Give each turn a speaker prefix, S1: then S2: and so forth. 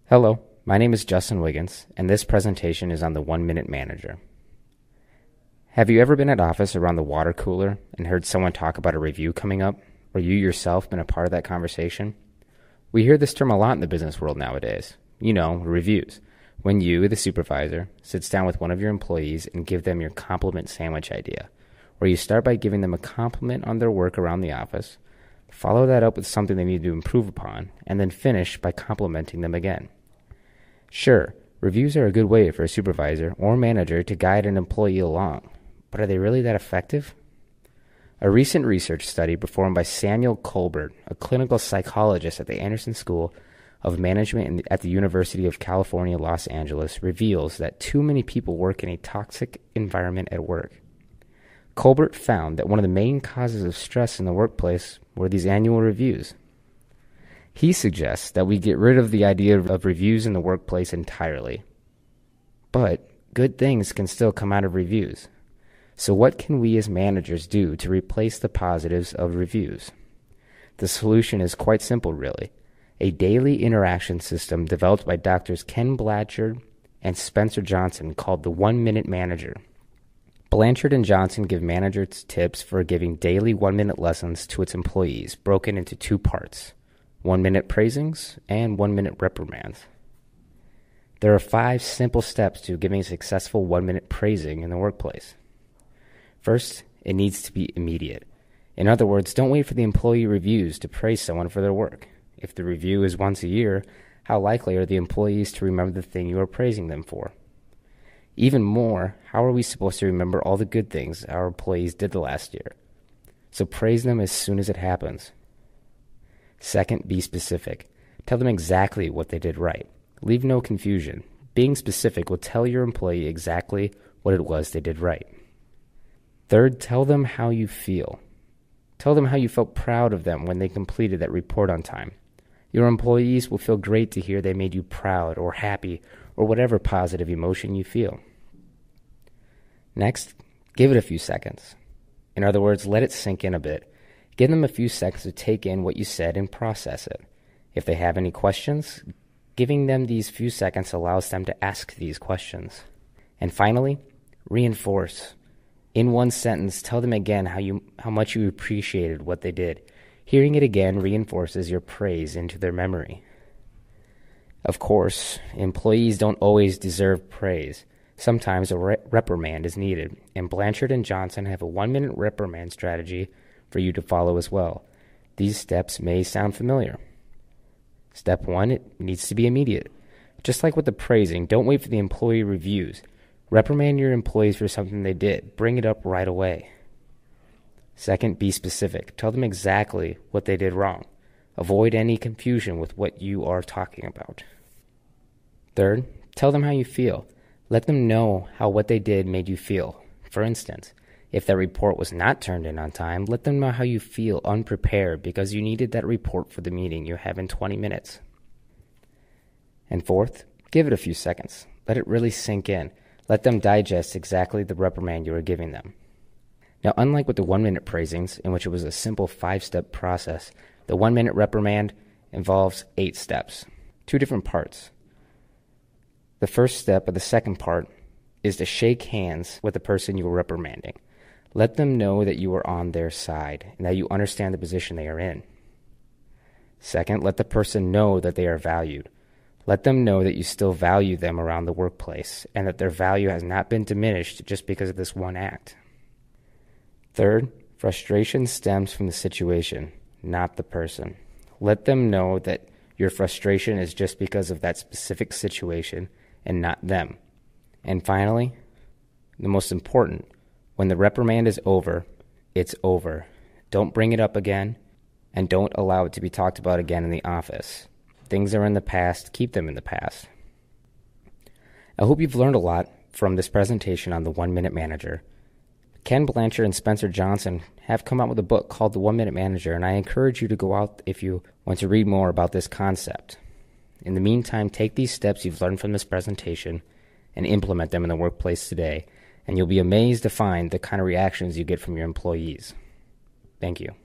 S1: Hello, my name is Justin Wiggins, and this presentation is on the 1-Minute Manager. Have you ever been at office around the water cooler and heard someone talk about a review coming up, or you yourself been a part of that conversation? We hear this term a lot in the business world nowadays. You know, reviews. When you, the supervisor, sits down with one of your employees and give them your compliment sandwich idea, where you start by giving them a compliment on their work around the office, follow that up with something they need to improve upon, and then finish by complimenting them again. Sure, reviews are a good way for a supervisor or manager to guide an employee along, but are they really that effective? A recent research study performed by Samuel Colbert, a clinical psychologist at the Anderson School of Management at the University of California, Los Angeles, reveals that too many people work in a toxic environment at work. Colbert found that one of the main causes of stress in the workplace were these annual reviews. He suggests that we get rid of the idea of reviews in the workplace entirely. But good things can still come out of reviews. So what can we as managers do to replace the positives of reviews? The solution is quite simple, really. A daily interaction system developed by Drs. Ken Blanchard and Spencer Johnson called the 1-Minute Manager. Blanchard and Johnson give managers tips for giving daily 1-minute lessons to its employees, broken into two parts: 1-minute praisings and 1-minute reprimands. There are 5 simple steps to giving a successful 1-minute praising in the workplace. First, it needs to be immediate. In other words, don't wait for the employee reviews to praise someone for their work. If the review is once a year, how likely are the employees to remember the thing you are praising them for? Even more, how are we supposed to remember all the good things our employees did the last year? So praise them as soon as it happens. Second, be specific. Tell them exactly what they did right. Leave no confusion. Being specific will tell your employee exactly what it was they did right. Third, tell them how you feel. Tell them how you felt proud of them when they completed that report on time. Your employees will feel great to hear they made you proud or happy or whatever positive emotion you feel. Next, give it a few seconds. In other words, let it sink in a bit. Give them a few seconds to take in what you said and process it. If they have any questions, giving them these few seconds allows them to ask these questions. And finally, reinforce. In one sentence, tell them again how much you appreciated what they did. Hearing it again reinforces your praise into their memory. Of course, employees don't always deserve praise. Sometimes a reprimand is needed, and Blanchard and Johnson have a 1-minute reprimand strategy for you to follow as well. These steps may sound familiar. Step 1, it needs to be immediate. Just like with the praising, don't wait for the employee reviews. Reprimand your employees for something they did. Bring it up right away. Second, be specific. Tell them exactly what they did wrong. Avoid any confusion with what you are talking about. Third, tell them how you feel. Let them know how what they did made you feel. For instance, if that report was not turned in on time, let them know how you feel unprepared because you needed that report for the meeting you have in 20 minutes. And fourth, give it a few seconds. Let it really sink in. Let them digest exactly the reprimand you are giving them. Now, unlike with the 1-minute praisings, in which it was a simple 5-step process, the 1-minute reprimand involves 8 steps, 2 different parts. The first step of the second part is to shake hands with the person you are reprimanding. Let them know that you are on their side and that you understand the position they are in. Second, let the person know that they are valued. Let them know that you still value them around the workplace and that their value has not been diminished just because of this one act. Third, frustration stems from the situation, not the person. Let them know that your frustration is just because of that specific situation and not them. And finally, the most important, when the reprimand is over, it's over. Don't bring it up again, and don't allow it to be talked about again in the office. Things are in the past, keep them in the past. I hope you've learned a lot from this presentation on the 1-Minute Manager. Ken Blanchard and Spencer Johnson have come out with a book called The 1-Minute Manager, and I encourage you to go out if you want to read more about this concept. In the meantime, take these steps you've learned from this presentation and implement them in the workplace today, and you'll be amazed to find the kind of reactions you get from your employees. Thank you.